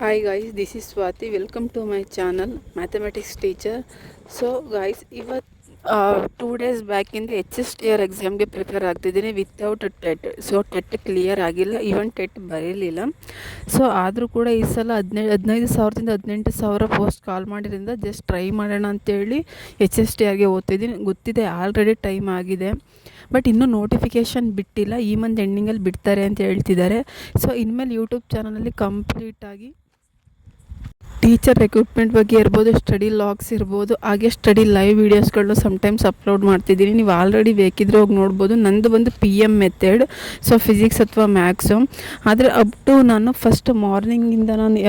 Hi guys, this is Swati. Welcome to my channel, Mathematics Teacher. So guys, ಇವತ್ತು 2 days ಬ್ಯಾಕಿಂದ H S T R ಎಕ್ಸಾಮ್ಗೆ prepare ಆಗ್ತಿದ್ದೀನಿ without TET. So TET clear ಆಗಿಲ್ಲ, even TET ಬರೀಲಿಲ್ಲ. So ಆದರೂ ಕೂಡ ಈ ಸಲ 15,000ದಿಂದ 18,000 ಪೋಸ್ಟ್ ಕಾಲ್ ಮಾಡಿದ್ರಿಂದ ಜಸ್ಟ್ ಟ್ರೈ ಮಾಡೋಣ ಅಂತೇಳಿ ಎಚ್ ಎಸ್ ಟಿ ಆರ್ಗೆ ಓದ್ತಿದ್ದೀನಿ. ಗೊತ್ತಿದೆ ಆಲ್ರೆಡಿ ಟೈಮ್ ಆಗಿದೆ, ಬಟ್ ಇನ್ನೂ ನೋಟಿಫಿಕೇಷನ್ ಬಿಟ್ಟಿಲ್ಲ. ಈ ಮಂತ್ ಎಂಡಿಂಗಲ್ಲಿ ಬಿಡ್ತಾರೆ ಅಂತ ಹೇಳ್ತಿದ್ದಾರೆ. ಸೊ ಇನ್ಮೇಲೆ ಯೂಟ್ಯೂಬ್ ಚಾನಲಲ್ಲಿ ಕಂಪ್ಲೀಟಾಗಿ ಟೀಚರ್ ರಿಕ್ರೂಟ್ಮೆಂಟ್ ಬಗ್ಗೆ ಇರ್ಬೋದು, ಸ್ಟಡಿ ಲಾಗ್ಸ್ ಇರ್ಬೋದು, ಹಾಗೆ ಸ್ಟಡಿ ಲೈವ್ ವೀಡಿಯೋಸ್ಗಳನ್ನ ಸಮ್ಟೈಮ್ಸ್ ಅಪ್ಲೋಡ್ ಮಾಡ್ತಿದ್ದೀನಿ. ನೀವು ಆಲ್ರೆಡಿ ಬೇಕಿದ್ರೆ ಹೋಗಿ ನೋಡ್ಬೋದು. ನಂದು ಬಂದು PM ಮೆಥಡ್, ಸೊ ಫಿಸಿಕ್ಸ್ ಅಥವಾ ಮ್ಯಾಥ್ಸು. ಆದರೆ ಅಪ್ ಟು ನಾನು ಫಸ್ಟ್ ಮಾರ್ನಿಂಗಿಂದ ನಾನು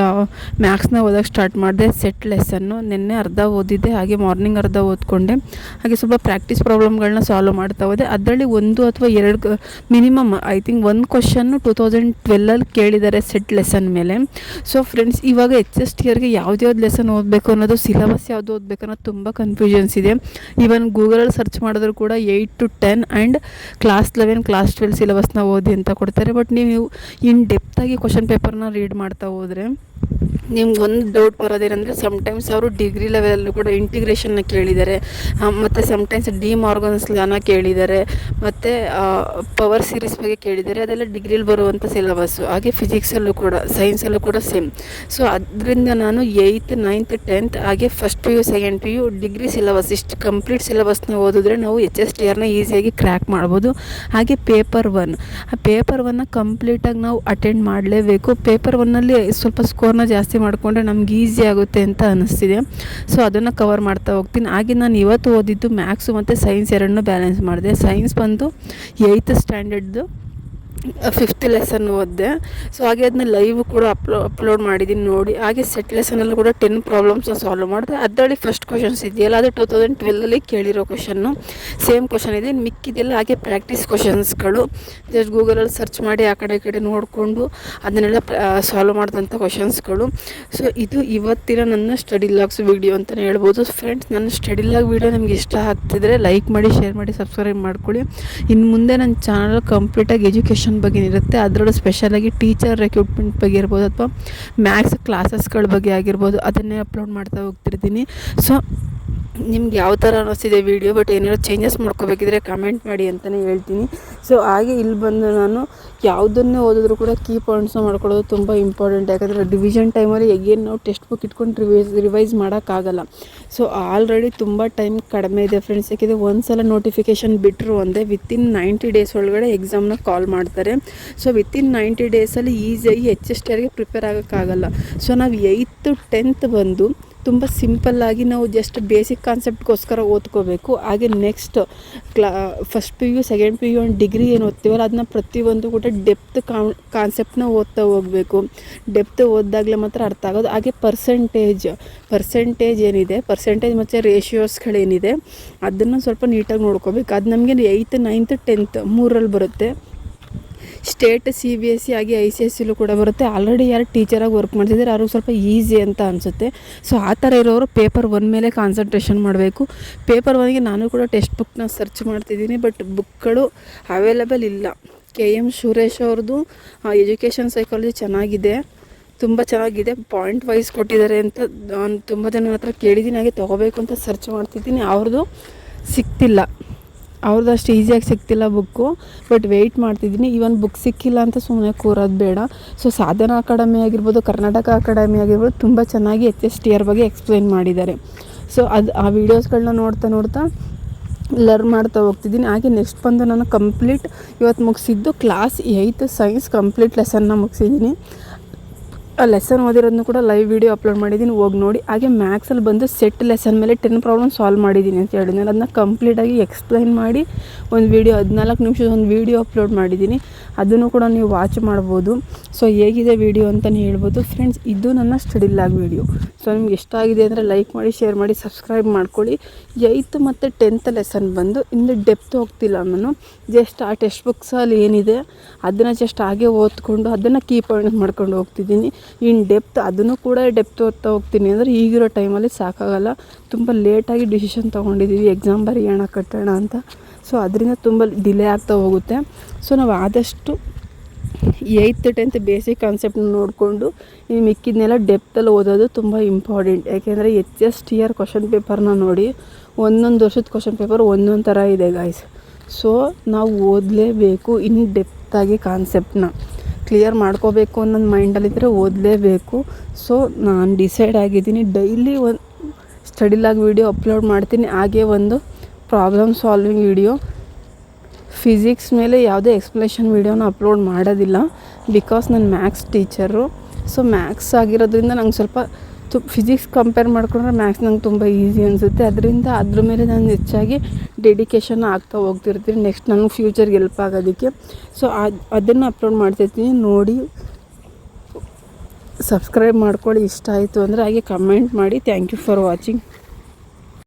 ಮ್ಯಾಥ್ಸ್ನ ಓದೋಕ್ಕೆ ಸ್ಟಾರ್ಟ್ ಮಾಡಿದೆ. ಸೆಟ್ ಲೆಸನ್ನು ನಿನ್ನೆ ಅರ್ಧ ಓದಿದ್ದೆ, ಹಾಗೆ ಮಾರ್ನಿಂಗ್ ಅರ್ಧ ಓದ್ಕೊಂಡೆ. ಹಾಗೆ ಸ್ವಲ್ಪ ಪ್ರಾಕ್ಟೀಸ್ ಪ್ರಾಬ್ಲಮ್ಗಳನ್ನ ಸಾಲ್ವ್ ಮಾಡ್ತಾ ಹೋದೆ. ಅದರಲ್ಲಿ 1 ಅಥವಾ 2 ಮಿನಿಮಮ್ ಐ ಥಿಂಕ್ 1 ಕ್ವಶನ್ನು 2012 ಕೇಳಿದ್ದಾರೆ ಸೆಟ್ ಲೆಸನ್ ಮೇಲೆ. ಸೊ ಫ್ರೆಂಡ್ಸ್, ಇವಾಗ ಎಚ್ ಎಸ್ ಟಿ ಆರ್ಗೆ ಯಾವ್ದು ಲೆಸನ್ ಓದಬೇಕು ಅನ್ನೋದು, ಸಿಲೆಬಸ್ ಯಾವುದು ಓದಬೇಕು ಅನ್ನೋದು ತುಂಬ ಕನ್ಫ್ಯೂಷನ್ಸ್ ಇದೆ. ಈವನ್ ಗೂಗಲಲ್ಲಿ ಸರ್ಚ್ ಮಾಡಿದ್ರು ಕೂಡ 8 to 10 ಆ್ಯಂಡ್ ಕ್ಲಾಸ್ 11, ಕ್ಲಾಸ್ 12 ಸಿಲೆಬಸ್ನ ಓದಿ ಅಂತ ಕೊಡ್ತಾರೆ. ಬಟ್ ನೀವು ಇನ್ ಡೆಪ್ತಾಗಿ ಕ್ವಶನ್ ಪೇಪರ್ನ ರೀಡ್ ಮಾಡ್ತಾ ಹೋದರೆ ನಿಮ್ಗೆ ಒಂದು ಡೌಟ್ ಬರೋದೇನೆಂದರೆ, ಸಮ್ಟೈಮ್ಸ್ ಅವರು ಡಿಗ್ರಿ ಲೆವೆಲಲ್ಲೂ ಕೂಡ ಇಂಟಿಗ್ರೇಷನ್ನ ಕೇಳಿದ್ದಾರೆ, ಮತ್ತು ಸಮ್ಟೈಮ್ಸ್ ಡಿ ಮಾರ್ಗನ್ಸ್ ಲಾನ ಕೇಳಿದ್ದಾರೆ, ಮತ್ತು ಪವರ್ ಸೀರೀಸ್ ಬಗ್ಗೆ ಕೇಳಿದ್ದಾರೆ. ಅದೆಲ್ಲ ಡಿಗ್ರಿಲಿ ಬರುವಂಥ ಸಿಲೆಬಸ್ಸು. ಹಾಗೆ ಫಿಸಿಕ್ಸಲ್ಲೂ ಕೂಡ, ಸೈನ್ಸಲ್ಲೂ ಕೂಡ ಸೇಮ್. ಸೊ ಅದರಿಂದ ನಾನು 8th, 9th, 10th ಹಾಗೆ first PU, second PU degree syllabus ಇಷ್ಟು ಕಂಪ್ಲೀಟ್ ಸಿಲೆಬಸ್ನ ಓದಿದ್ರೆ ನಾವು ಎಚ್ ಎಸ್ ಟಿ ಆರ್ನ ಈಸಿಯಾಗಿ ಕ್ರ್ಯಾಕ್ ಮಾಡ್ಬೋದು. ಹಾಗೆ ಪೇಪರ್ 1, ಆ ಪೇಪರ್ 1ನ ಕಂಪ್ಲೀಟಾಗಿ ನಾವು ಅಟೆಂಡ್ ಮಾಡಲೇಬೇಕು. ಪೇಪರ್ 1ನಲ್ಲಿ ಸ್ವಲ್ಪ ಸ್ಕೋರ್ನ ಜಾಸ್ತಿ ಮಾಡಿಕೊಂಡ್ರೆ ನಮ್ಗೆ ಈಸಿ ಆಗುತ್ತೆ ಅಂತ ಅನ್ನಿಸ್ತಿದೆ. ಸೊ ಅದನ್ನು ಕವರ್ ಮಾಡ್ತಾ ಹೋಗ್ತೀನಿ. ಹಾಗೆ ನಾನು ಇವತ್ತು ಓದಿದ್ದು ಮ್ಯಾಥ್ಸು ಮತ್ತು ಸೈನ್ಸ್ ಎರಡನ್ನೂ ಬ್ಯಾಲೆನ್ಸ್ ಮಾಡಿದೆ. ಸೈನ್ಸ್ ಬಂದು 8th ಸ್ಟ್ಯಾಂಡರ್ಡ್ದು 5th ಲೆಸನ್ ಓದಿದೆ. ಸೊ ಹಾಗೆ ಅದನ್ನ ಲೈವ್ ಕೂಡ ಅಪ್ಲೋಡ್ ಮಾಡಿದ್ದೀನಿ ನೋಡಿ. ಹಾಗೆ ಸೆಟ್ ಲೆಸನಲ್ಲಿ ಕೂಡ 10 ಪ್ರಾಬ್ಲಮ್ಸ್ನ ಸಾಲ್ವ್ ಮಾಡಿದೆ. ಅದರಲ್ಲಿ ಫಸ್ಟ್ ಕ್ವಶನ್ಸ್ ಇದೆಯಲ್ಲ, ಅದು 2012 ಕೇಳಿರೋ ಕ್ವಶನ್ನು, ಸೇಮ್ ಕ್ವಶನ್ ಇದೆ. ಮಿಕ್ಕಿದೆಲ್ಲ ಹಾಗೆ ಪ್ರಾಕ್ಟೀಸ್ ಕ್ವಶನ್ಸ್ಗಳು. ಜಸ್ಟ್ ಗೂಗಲಲ್ಲಿ ಸರ್ಚ್ ಮಾಡಿ ಆ ಕಡೆ ಈ ಕಡೆ ನೋಡಿಕೊಂಡು ಅದನ್ನೆಲ್ಲ ಸಾಲ್ವ್ ಮಾಡಿದಂಥ ಕ್ವಶನ್ಸ್ಗಳು. ಸೊ ಇದು ಇವತ್ತಿನ ನನ್ನ ಸ್ಟಡಿ ಲಾಗ್ಸ್ ವೀಡಿಯೋ ಅಂತಲೇ ಹೇಳ್ಬೋದು. ಫ್ರೆಂಡ್ಸ್, ನನ್ನ ಸ್ಟಡಿ ಲಾಗ್ ವೀಡಿಯೋ ನಿಮ್ಗೆ ಇಷ್ಟ ಆಗ್ತಿದ್ರೆ ಲೈಕ್ ಮಾಡಿ, ಶೇರ್ ಮಾಡಿ, ಸಬ್ಸ್ಕ್ರೈಬ್ ಮಾಡ್ಕೊಳ್ಳಿ. ಇನ್ನು ಮುಂದೆ ನನ್ನ ಚಾನಲ್ ಕಂಪ್ಲೀಟಾಗಿ ಎಜುಕೇಷನ್ ಬಗ್ಗೆ ಇರುತ್ತೆ. ಅದರಲ್ಲೂ ಸ್ಪೆಷಲಾಗಿ ಟೀಚರ್ ರಿಕ್ರೂಟ್ಮೆಂಟ್ ಬಗ್ಗೆ ಇರ್ಬೋದು, ಅಥವಾ ಮ್ಯಾಥ್ಸ್ ಕ್ಲಾಸಸ್ಗಳ ಬಗ್ಗೆ ಆಗಿರ್ಬೋದು, ಅದನ್ನೇ ಅಪ್ಲೋಡ್ ಮಾಡ್ತಾ ಹೋಗ್ತಿರ್ತೀನಿ. ಸೊ ನಿಮ್ಗೆ ಯಾವ ಥರ ಅನ್ನಿಸ್ತಿದೆ ವೀಡಿಯೋ, ಬಟ್ ಏನಾದ್ರು ಚೇಂಜಸ್ ಮಾಡ್ಕೋಬೇಕಿದ್ರೆ ಕಮೆಂಟ್ ಮಾಡಿ ಅಂತಲೇ ಹೇಳ್ತೀನಿ. ಸೊ ಹಾಗೆ ಇಲ್ಲಿ ಬಂದು ನಾನು ಯಾವುದನ್ನೇ ಓದಿದ್ರು ಕೂಡ ಕೀ ಪಾಯಿಂಟ್ಸ್ನ ಮಾಡ್ಕೊಳ್ಳೋದು ತುಂಬ ಇಂಪಾರ್ಟೆಂಟ್. ಯಾಕಂದರೆ ಡಿವಿಷನ್ ಟೈಮಲ್ಲಿ ಎಗೇನ್ ನಾವು ಟೆಕ್ಸ್ಟ್ ಬುಕ್ ಇಟ್ಕೊಂಡು ರಿವೈಸ್ ಮಾಡೋಕ್ಕಾಗಲ್ಲ. ಸೊ ಆಲ್ರೆಡಿ ತುಂಬ ಟೈಮ್ ಕಡಿಮೆ ಇದೆ ಫ್ರೆಂಡ್ಸ್. ಯಾಕೆಂದರೆ ಒಂದು ಸಲ ನೋಟಿಫಿಕೇಷನ್ ಬಿಟ್ಟರು ಒಂದೇ ವಿತಿನ್ 90 ಡೇಸ್ ಒಳಗಡೆ ಎಕ್ಸಾಮ್ನ ಕಾಲ್ ಮಾಡ್ತಾರೆ. ಸೊ ವಿತಿನ್ 90 ಡೇಸಲ್ಲಿ ಈಸಿಯಾಗಿ ಎಚ್ ಎಸ್ ಟಿ ಆರ್ಗೆ ಪ್ರಿಪೇರ್ ಆಗೋಕ್ಕಾಗಲ್ಲ. ಸೊ ನಾವು 8th 10th ಬಂದು ತುಂಬ ಸಿಂಪಲ್ಲಾಗಿ ನಾವು ಜಸ್ಟ್ ಬೇಸಿಕ್ ಕಾನ್ಸೆಪ್ಟ್ಗೋಸ್ಕರ ಓದ್ಕೋಬೇಕು. ಹಾಗೆ next first PU, second PU and degree ಏನು ಓದ್ತೀವಲ್ಲ, ಅದನ್ನ ಪ್ರತಿಯೊಂದು ಕೂಡ ಡೆಪ್ತ್ ಕಾನ್ಸೆಪ್ಟ್ನ ಓದ್ತಾ ಹೋಗಬೇಕು. ಡೆಪ್ತ್ ಓದಿದಾಗಲೇ ಮಾತ್ರ ಅರ್ಥ ಆಗೋದು. ಹಾಗೆ ಪರ್ಸೆಂಟೇಜ್ ಏನಿದೆ, ಪರ್ಸೆಂಟೇಜ್ ಮತ್ತು ರೇಷಿಯೋಸ್ಗಳೇನಿದೆ ಅದನ್ನು ಸ್ವಲ್ಪ ನೀಟಾಗಿ ನೋಡ್ಕೋಬೇಕು. ಅದು ನಮಗೆ 8th, 9th, 10th 3ರಲ್ಲಿ ಬರುತ್ತೆ. ಸ್ಟೇಟ್ CBSE ಆಗಿ ICSEಲೂ ಕೂಡ ಬರುತ್ತೆ. ಆಲ್ರೆಡಿ ಯಾರು ಟೀಚರಾಗಿ ವರ್ಕ್ ಮಾಡ್ತಿದ್ದಾರೆ ಅವ್ರಿಗೆ ಸ್ವಲ್ಪ ಈಸಿ ಅಂತ ಅನಿಸುತ್ತೆ. ಸೊ ಆ ಥರ ಇರೋರು ಪೇಪರ್ 1 ಮೇಲೆ ಕಾನ್ಸಂಟ್ರೇಷನ್ ಮಾಡಬೇಕು. ಪೇಪರ್ 1ಗೆ ನಾನು ಕೂಡ ಟೆಕ್ಸ್ಟ್ ಬುಕ್ನ ಸರ್ಚ್ ಮಾಡ್ತಿದ್ದೀನಿ, ಬಟ್ ಬುಕ್ಗಳು ಅವೈಲೇಬಲ್ ಇಲ್ಲ. KM ಸುರೇಶ್ ಅವ್ರದ್ದು ಎಜುಕೇಷನ್ ಸೈಕಾಲಜಿ ಚೆನ್ನಾಗಿದೆ, ತುಂಬ ಚೆನ್ನಾಗಿದೆ, ಪಾಯಿಂಟ್ ವೈಸ್ ಕೊಟ್ಟಿದ್ದಾರೆ ಅಂತ ನಾನು ತುಂಬ ಜನ ಹತ್ರ ಕೇಳಿದ್ದೀನಿ. ಹಾಗೆ ತೊಗೋಬೇಕು ಅಂತ ಸರ್ಚ್ ಮಾಡ್ತಿದ್ದೀನಿ, ಅವ್ರದ್ದು ಸಿಗ್ತಿಲ್ಲ. ಅವ್ರದ್ದು ಅಷ್ಟು ಈಸಿಯಾಗಿ ಸಿಗ್ತಿಲ್ಲ ಬುಕ್ಕು, ಬಟ್ ವೆಯ್ಟ್ ಮಾಡ್ತಿದ್ದೀನಿ. ಈವನ್ ಬುಕ್ ಸಿಕ್ಕಿಲ್ಲ ಅಂತ ಸುಮ್ಮನೆ ಕೂರೋದು ಬೇಡ. ಸೊ ಸಾಧನಾ ಅಕಾಡೆಮಿ ಆಗಿರ್ಬೋದು, ಕರ್ನಾಟಕ ಅಕಾಡೆಮಿ ಆಗಿರ್ಬೋದು, ತುಂಬ ಚೆನ್ನಾಗಿ ಎಚ್ ಎಸ್ ಟಿ ಆರ್ ಬಗ್ಗೆ ಎಕ್ಸ್ಪ್ಲೈನ್ ಮಾಡಿದ್ದಾರೆ. ಸೊ ಆ ವೀಡಿಯೋಸ್ಗಳನ್ನ ನೋಡ್ತಾ ಲರ್ನ್ ಮಾಡ್ತಾ ಹೋಗ್ತಿದ್ದೀನಿ. ಹಾಗೆ ನೆಕ್ಸ್ಟ್ ಬಂದು ನಾನು ಕಂಪ್ಲೀಟ್ ಇವತ್ತು ಮುಗಿಸಿದ್ದು ಕ್ಲಾಸ್ 8th ಸೈನ್ಸ್ ಕಂಪ್ಲೀಟ್ ಲೆಸನ್ನ ಮುಗಿಸಿದ್ದೀನಿ. ಆ ಲೆಸನ್ ಓದಿರೋದನ್ನು ಕೂಡ ಲೈವ್ ವೀಡಿಯೋ ಅಪ್ಲೋಡ್ ಮಾಡಿದ್ದೀನಿ, ಹೋಗಿ ನೋಡಿ. ಹಾಗೆ ಮ್ಯಾಥ್ಸಲ್ಲಿ ಬಂದು ಸೆಟ್ ಲೆಸನ್ ಮೇಲೆ 10 ಪ್ರಾಬ್ಲಮ್ ಸಾಲ್ವ್ ಮಾಡಿದ್ದೀನಿ ಅಂತ ಹೇಳಿದ್ದೀನಿ. ಅದನ್ನ ಕಂಪ್ಲೀಟಾಗಿ ಎಕ್ಸ್ಪ್ಲೈನ್ ಮಾಡಿ ಒಂದು ವೀಡಿಯೋ 14 ನಿಮಿಷದ ಒಂದು ವೀಡಿಯೋ ಅಪ್ಲೋಡ್ ಮಾಡಿದ್ದೀನಿ. ಅದನ್ನು ಕೂಡ ನೀವು ವಾಚ್ ಮಾಡ್ಬೋದು. ಸೊ ಹೇಗಿದೆ ವೀಡಿಯೋ ಅಂತಲೇ ಹೇಳ್ಬೋದು. ಫ್ರೆಂಡ್ಸ್, ಇದು ನನ್ನ ಸ್ಟಡಿ ಲಾಗ್ ವೀಡಿಯೋ. ಸೊ ನಿಮ್ಗೆ ಇಷ್ಟ ಆಗಿದೆ ಅಂದರೆ ಲೈಕ್ ಮಾಡಿ, ಶೇರ್ ಮಾಡಿ, ಸಬ್ಸ್ಕ್ರೈಬ್ ಮಾಡ್ಕೊಳ್ಳಿ. 8th ಮತ್ತು 10th ಲೆಸನ್ ಬಂದು ಇನ್ನು ಡೆಪ್ತ್ ಹೋಗ್ತಿಲ್ಲ ನಾನು. ಜಸ್ಟ್ ಆ ಟೆಕ್ಸ್ಟ್ ಬುಕ್ಸಲ್ಲಿ ಏನಿದೆ ಅದನ್ನು ಜಸ್ಟ್ ಹಾಗೆ ಓದ್ಕೊಂಡು ಅದನ್ನು ಕೀ ಪಾಯಿಂಟ್ ಮಾಡ್ಕೊಂಡು ಹೋಗ್ತಿದ್ದೀನಿ. ಇನ್ ಡೆಪ್ತ್ ಅದನ್ನು ಕೂಡ ಡೆಪ್ತ್ ಓದ್ತಾ ಹೋಗ್ತೀನಿ. ಅಂದರೆ ಈಗಿರೋ ಟೈಮಲ್ಲಿ ಸಾಕಾಗಲ್ಲ. ತುಂಬ ಲೇಟಾಗಿ ಡಿಸಿಷನ್ ತೊಗೊಂಡಿದ್ದೀವಿ ಎಕ್ಸಾಮ್ ಬರೆಯೋಣ ಕಟ್ಟೋಣ ಅಂತ. ಸೊ ಅದರಿಂದ ತುಂಬ ಡಿಲೇ ಆಗ್ತಾ ಹೋಗುತ್ತೆ. ಸೊ ನಾವು ಆದಷ್ಟು 8th 10th ಬೇಸಿಕ್ ಕಾನ್ಸೆಪ್ಟ್ನ ನೋಡಿಕೊಂಡು ಇನ್ನು ಮಿಕ್ಕಿದ್ನೆಲ್ಲ ಡೆಪ್ತಲ್ಲಿ ಓದೋದು ತುಂಬ ಇಂಪಾರ್ಟೆಂಟ್. ಯಾಕೆಂದರೆ HSTR ಕ್ವಶನ್ ಪೇಪರ್ನ ನೋಡಿ, ಒಂದೊಂದು ವರ್ಷದ ಕ್ವಶನ್ ಪೇಪರ್ ಒಂದೊಂದು ಥರ ಇದೆ ಗಾಯ್ಸ್. ಸೊ ನಾವು ಓದಲೇಬೇಕು, ಇನ್ನು ಡೆಪ್ತಾಗಿ ಕಾನ್ಸೆಪ್ಟನ್ನ ಕ್ಲಿಯರ್ ಮಾಡ್ಕೋಬೇಕು ಅನ್ನೋದು ಮೈಂಡಲ್ಲಿದ್ದರೆ ಓದಲೇಬೇಕು. ಸೊ ನಾನು ಡಿಸೈಡ್ ಆಗಿದ್ದೀನಿ, ಡೈಲಿ ಒಂದು ಸ್ಟಡಿ ಲಾಗ್ ವೀಡಿಯೋ ಅಪ್ಲೋಡ್ ಮಾಡ್ತೀನಿ, ಹಾಗೆ ಒಂದು ಪ್ರಾಬ್ಲಮ್ ಸಾಲ್ವಿಂಗ್ ವೀಡಿಯೋ. ಫಿಸಿಕ್ಸ್ ಮೇಲೆ ಯಾವುದೇ ಎಕ್ಸ್ಪ್ಲನೇಷನ್ ವೀಡಿಯೋನ ಅಪ್ಲೋಡ್ ಮಾಡೋದಿಲ್ಲ, ಬಿಕಾಸ್ ನಾನು ಮ್ಯಾಥ್ಸ್ ಟೀಚರು. ಸೊ ಮ್ಯಾಥ್ಸ್ ಆಗಿರೋದ್ರಿಂದ ನಂಗೆ ಸ್ವಲ್ಪ ಫಿಸಿಕ್ಸ್ ಕಂಪೇರ್ ಮಾಡ್ಕೊಂಡ್ರೆ ಮ್ಯಾಥ್ಸ್ ನಂಗೆ ತುಂಬ ಈಸಿ ಅನಿಸುತ್ತೆ. ಅದರಿಂದ ಅದ್ರ ಮೇಲೆ ನಾನು ಹೆಚ್ಚಾಗಿ ಡೆಡಿಕೇಶನ್ ಆಗ್ತಾ ಹೋಗ್ತಿರ್ತೀನಿ, ನೆಕ್ಸ್ಟ್ ನನಗೆ ಫ್ಯೂಚರ್ಗೆ ಹೆಲ್ಪ್ ಆಗೋದಕ್ಕೆ. ಸೊ ಅದನ್ನು ಅಪ್ಲೋಡ್ ಮಾಡ್ತಿರ್ತೀನಿ, ನೋಡಿ ಸಬ್ಸ್ಕ್ರೈಬ್ ಮಾಡ್ಕೊಳ್ಳಿ. ಇಷ್ಟ ಆಯಿತು ಅಂದರೆ ಹಾಗೆ ಕಮೆಂಟ್ ಮಾಡಿ. Thank you for watching.